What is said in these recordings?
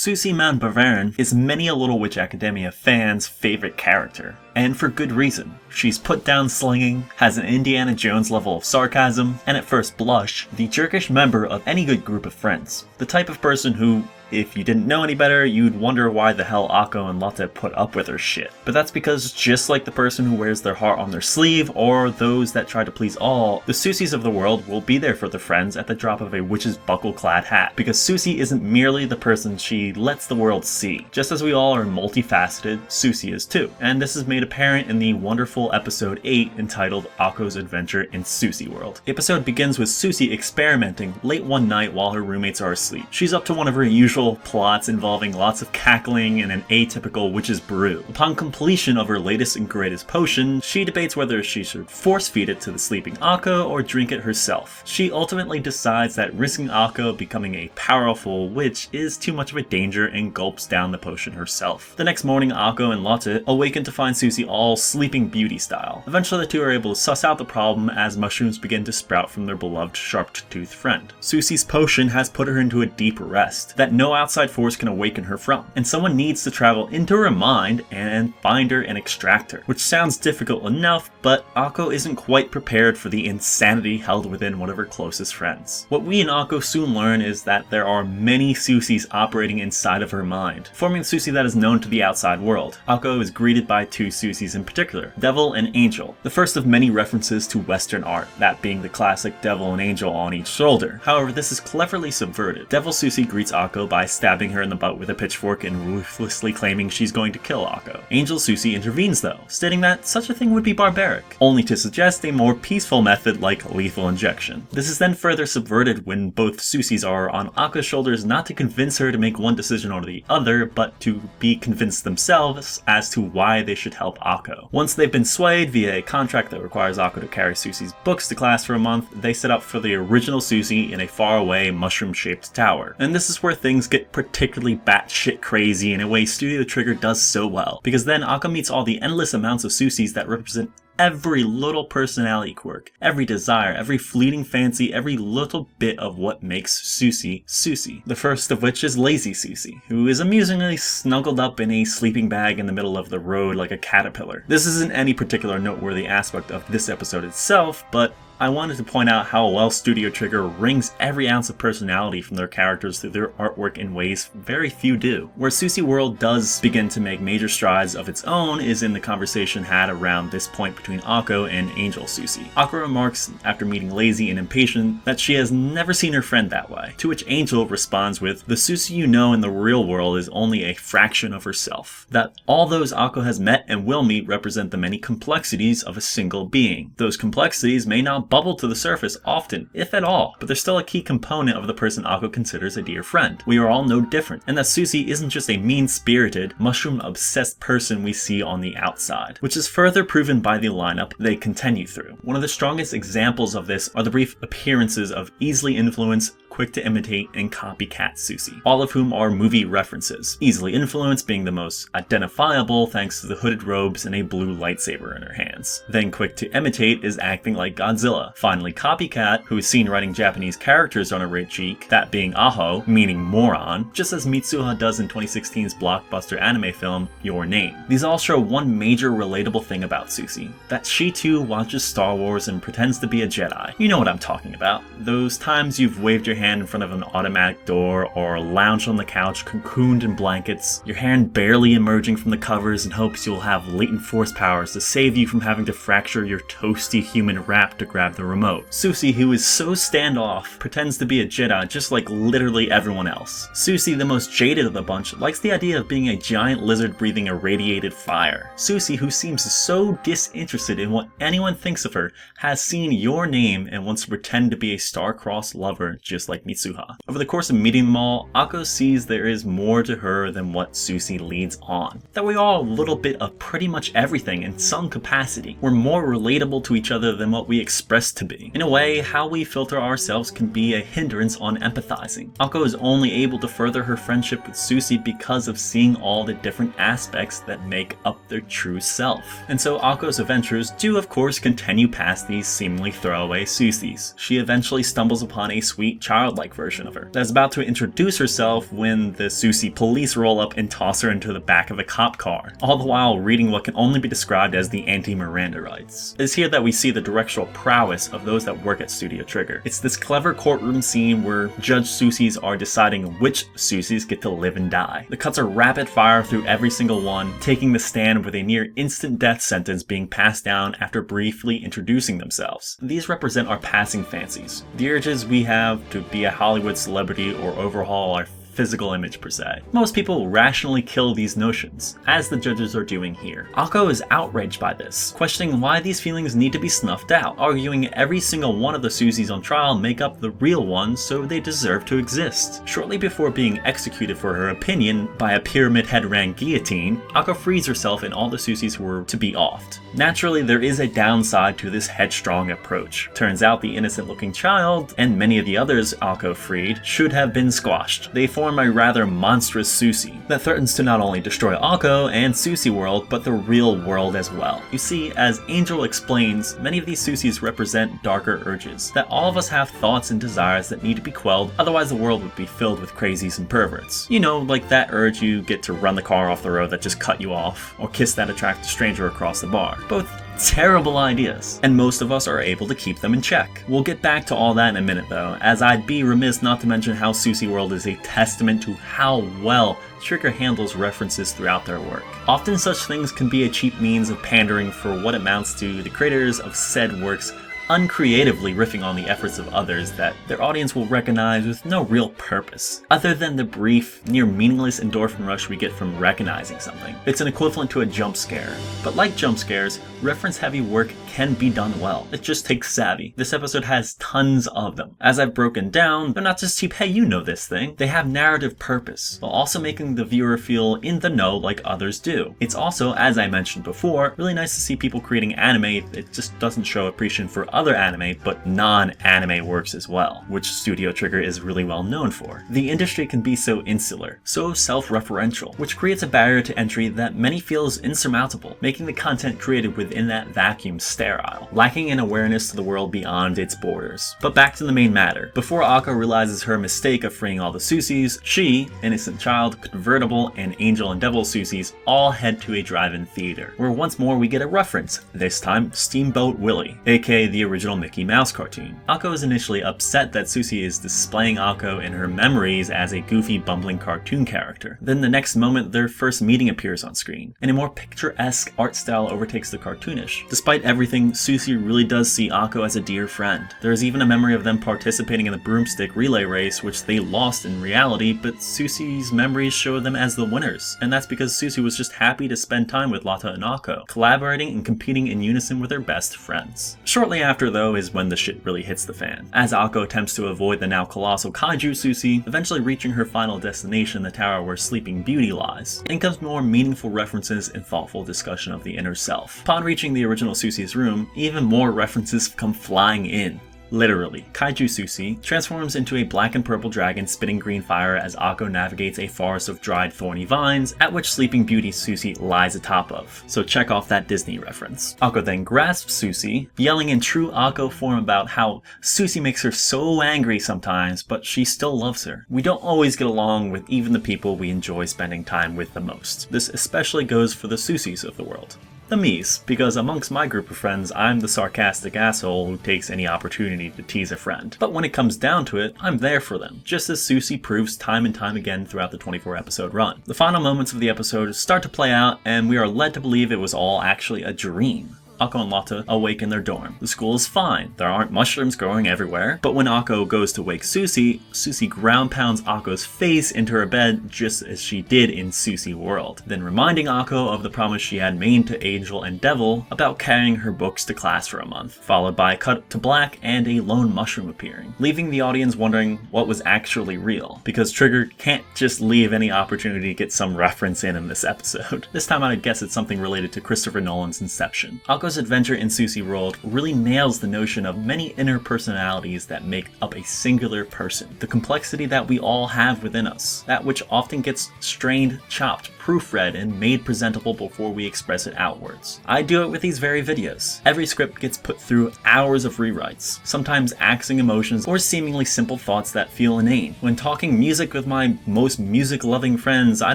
Sucy Bavarian is many a Little Witch Academia fan's favorite character, and for good reason. She's put down slinging, has an Indiana Jones level of sarcasm, and at first blush, the jerkish member of any good group of friends. The type of person who, if you didn't know any better, you'd wonder why the hell Akko and Lotte put up with her shit. But that's because just like the person who wears their heart on their sleeve, or those that try to please all, the Sucys of the world will be there for their friends at the drop of a witch's buckle-clad hat. Because Sucy isn't merely the person she lets the world see. Just as we all are multifaceted, Sucy is too. And this is made apparent in the wonderful episode 8 entitled Akko's Adventure in Sucyworld. The episode begins with Sucy experimenting late one night while her roommates are asleep. She's up to one of her usual plots involving lots of cackling and an atypical witch's brew. Upon completion of her latest and greatest potion, she debates whether she should force feed it to the sleeping Akko or drink it herself. She ultimately decides that risking Akko becoming a powerful witch is too much of a danger and gulps down the potion herself. The next morning, Akko and Lotte awaken to find Sucy all Sleeping Beauty style. Eventually the two are able to suss out the problem as mushrooms begin to sprout from their beloved sharp-toothed friend. Sucy's potion has put her into a deep rest that no outside force can awaken her from, and someone needs to travel into her mind and find her and extract her, which sounds difficult enough, but Akko isn't quite prepared for the insanity held within one of her closest friends. What we and Akko soon learn is that there are many Sucys operating inside of her mind, forming the Sucy that is known to the outside world. Akko is greeted by two Sucys in particular, Devil and Angel, the first of many references to Western art, that being the classic devil and angel on each shoulder. However, this is cleverly subverted. Devil Sucy greets Akko by stabbing her in the butt with a pitchfork and ruthlessly claiming she's going to kill Akko. Angel Sucy intervenes though, stating that such a thing would be barbaric, only to suggest a more peaceful method like lethal injection. This is then further subverted when both Sucys are on Akko's shoulders, not to convince her to make one decision or the other, but to be convinced themselves as to why they should help Akko. Once they've been swayed via a contract that requires Akko to carry Sucy's books to class for a month, they set up for the original Sucy in a faraway mushroom-shaped tower. And this is where things get particularly batshit crazy in a way Studio Trigger does so well, because then Akko meets all the endless amounts of Sucys that represent every little personality quirk, every desire, every fleeting fancy, every little bit of what makes Sucy, Sucy. The first of which is Lazy Sucy, who is amusingly snuggled up in a sleeping bag in the middle of the road like a caterpillar. This isn't any particular noteworthy aspect of this episode itself, but I wanted to point out how well Studio Trigger wrings every ounce of personality from their characters through their artwork in ways very few do. Where Sucyworld does begin to make major strides of its own is in the conversation had around this point between Akko and Angel Sucy. Akko remarks, after meeting Lazy and Impatient, that she has never seen her friend that way, to which Angel responds with, "The Sucy you know in the real world is only a fraction of herself. That all those Akko has met and will meet represent the many complexities of a single being. Those complexities may not bubble to the surface often, if at all, but they're still a key component of the person Akko considers a dear friend. We are all no different, and that Sucy isn't just a mean-spirited, mushroom-obsessed person we see on the outside," which is further proven by the lineup they continue through. One of the strongest examples of this are the brief appearances of easily influenced, quick to imitate, and copycat Sucy, all of whom are movie references. Easily influenced being the most identifiable thanks to the hooded robes and a blue lightsaber in her hands. Then quick to imitate is acting like Godzilla. Finally copycat, who is seen writing Japanese characters on her right cheek, that being Aho, meaning moron, just as Mitsuha does in 2016's blockbuster anime film Your Name. These all show one major relatable thing about Sucy, that she too watches Star Wars and pretends to be a Jedi. You know what I'm talking about. Those times you've waved your hand in front of an automatic door or lounged on the couch cocooned in blankets, your hand barely emerging from the covers in hopes you'll have latent force powers to save you from having to fracture your toasty human wrap to grab the remote. Sucy, who is so standoff, pretends to be a Jedi just like literally everyone else. Sucy, the most jaded of the bunch, likes the idea of being a giant lizard breathing irradiated fire. Sucy, who seems so disinterested in what anyone thinks of her, has seen Your Name and wants to pretend to be a star-crossed lover just like Mitsuha. Over the course of meeting them all, Akko sees there is more to her than what Sucy leads on. That we are a little bit of pretty much everything in some capacity. We're more relatable to each other than what we express to be. In a way, how we filter ourselves can be a hindrance on empathizing. Akko is only able to further her friendship with Sucy because of seeing all the different aspects that make up their true self. And so Akko's adventures do of course continue past these seemingly throwaway Sucys. She eventually stumbles upon a sweet child childlike version of her that's about to introduce herself when the Sucy police roll up and toss her into the back of a cop car, all the while reading what can only be described as the anti-Miranda rights. It's here that we see the directorial prowess of those that work at Studio Trigger. It's this clever courtroom scene where Judge Sucys are deciding which Sucys get to live and die. The cuts are rapid fire through every single one, taking the stand with a near instant death sentence being passed down after briefly introducing themselves. These represent our passing fancies, the urges we have to be a Hollywood celebrity or overhaul our physical image per se. Most people rationally kill these notions, as the judges are doing here. Akko is outraged by this, questioning why these feelings need to be snuffed out, arguing every single one of the Sucys on trial make up the real ones, so they deserve to exist. Shortly before being executed for her opinion by a pyramid head rank guillotine, Akko frees herself and all the Sucys were to be offed. Naturally, there is a downside to this headstrong approach. Turns out the innocent looking child, and many of the others Akko freed, should have been squashed. They form a rather monstrous Sucy that threatens to not only destroy Akko and Sucyworld, but the real world as well. You see, as Angel explains, many of these Sucys represent darker urges, that all of us have thoughts and desires that need to be quelled, otherwise the world would be filled with crazies and perverts. You know, like that urge you get to run the car off the road that just cut you off, or kiss that attractive stranger across the bar. Both terrible ideas, and most of us are able to keep them in check. We'll get back to all that in a minute though, as I'd be remiss not to mention how Sucyworld is a testament to how well Trigger handles references throughout their work. Often such things can be a cheap means of pandering for what amounts to the creators of said works uncreatively riffing on the efforts of others that their audience will recognize with no real purpose, other than the brief, near meaningless endorphin rush we get from recognizing something. It's an equivalent to a jump scare. But like jump scares, reference-heavy work can be done well. It just takes savvy. This episode has tons of them. As I've broken down, they're not just cheap, hey you know this thing. They have narrative purpose, while also making the viewer feel in the know like others do. It's also, as I mentioned before, really nice to see people creating anime that just doesn't show appreciation for other anime, but non-anime works as well, which Studio Trigger is really well known for. The industry can be so insular, so self-referential, which creates a barrier to entry that many feel is insurmountable, making the content created within that vacuum sterile, lacking an awareness to the world beyond its borders. But back to the main matter. Before Akko realizes her mistake of freeing all the Sucys, she, Innocent Child, Convertible, and Angel and Devil Sucys all head to a drive-in theater, where once more we get a reference, this time Steamboat Willie, aka the original Mickey Mouse cartoon. Akko is initially upset that Sucy is displaying Akko in her memories as a goofy, bumbling cartoon character. Then the next moment, their first meeting appears on screen, and a more picturesque art style overtakes the cartoonish. Despite everything, Sucy really does see Akko as a dear friend. There is even a memory of them participating in the broomstick relay race, which they lost in reality, but Sucy's memories show them as the winners, and that's because Sucy was just happy to spend time with Lotta and Akko, collaborating and competing in unison with her best friends. Shortly after, though, is when the shit really hits the fan, as Akko attempts to avoid the now colossal kaiju Sucy, eventually reaching her final destination, the tower where Sleeping Beauty lies. In comes more meaningful references and thoughtful discussion of the inner self. Upon reaching the original Sucy's room, even more references come flying in. Literally, Kaiju Sucy transforms into a black and purple dragon spitting green fire as Akko navigates a forest of dried thorny vines, at which Sleeping Beauty Sucy lies atop of. So check off that Disney reference. Akko then grasps Sucy, yelling in true Akko form about how Sucy makes her so angry sometimes, but she still loves her. We don't always get along with even the people we enjoy spending time with the most. This especially goes for the Sucys of the world. The me's, because amongst my group of friends, I'm the sarcastic asshole who takes any opportunity to tease a friend. But when it comes down to it, I'm there for them, just as Sucy proves time and time again throughout the 24-episode run. The final moments of the episode start to play out, and we are led to believe it was all actually a dream. Akko and Lotta awake in their dorm. The school is fine, there aren't mushrooms growing everywhere, but when Akko goes to wake Sucy, Sucy ground pounds Akko's face into her bed just as she did in Sucyworld, then reminding Akko of the promise she had made to Angel and Devil about carrying her books to class for a month, followed by a cut to black and a lone mushroom appearing, leaving the audience wondering what was actually real, because Trigger can't just leave any opportunity to get some reference in this episode. This time I'd guess it's something related to Christopher Nolan's Inception. Akko's adventure in Sucyworld really nails the notion of many inner personalities that make up a singular person. The complexity that we all have within us, that which often gets strained, chopped, proofread and made presentable before we express it outwards. I do it with these very videos. Every script gets put through hours of rewrites, sometimes axing emotions or seemingly simple thoughts that feel inane. When talking music with my most music-loving friends, I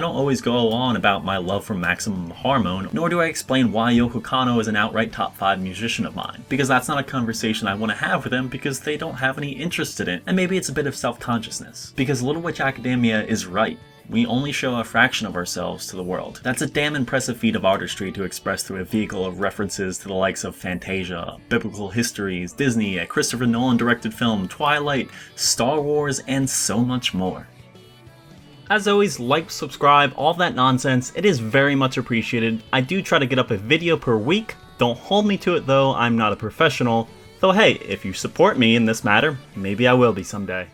don't always go on about my love for Maximum Hormone, nor do I explain why Yoko Kanno is an outright top 5 musician of mine, because that's not a conversation I want to have with them because they don't have any interest in it, and maybe it's a bit of self-consciousness. Because Little Witch Academia is right. We only show a fraction of ourselves to the world. That's a damn impressive feat of artistry to express through a vehicle of references to the likes of Fantasia, biblical histories, Disney, a Christopher Nolan directed film, Twilight, Star Wars, and so much more. As always, like, subscribe, all that nonsense, it is very much appreciated. I do try to get up a video per week. Don't hold me to it though, I'm not a professional. Though hey, if you support me in this matter, maybe I will be someday.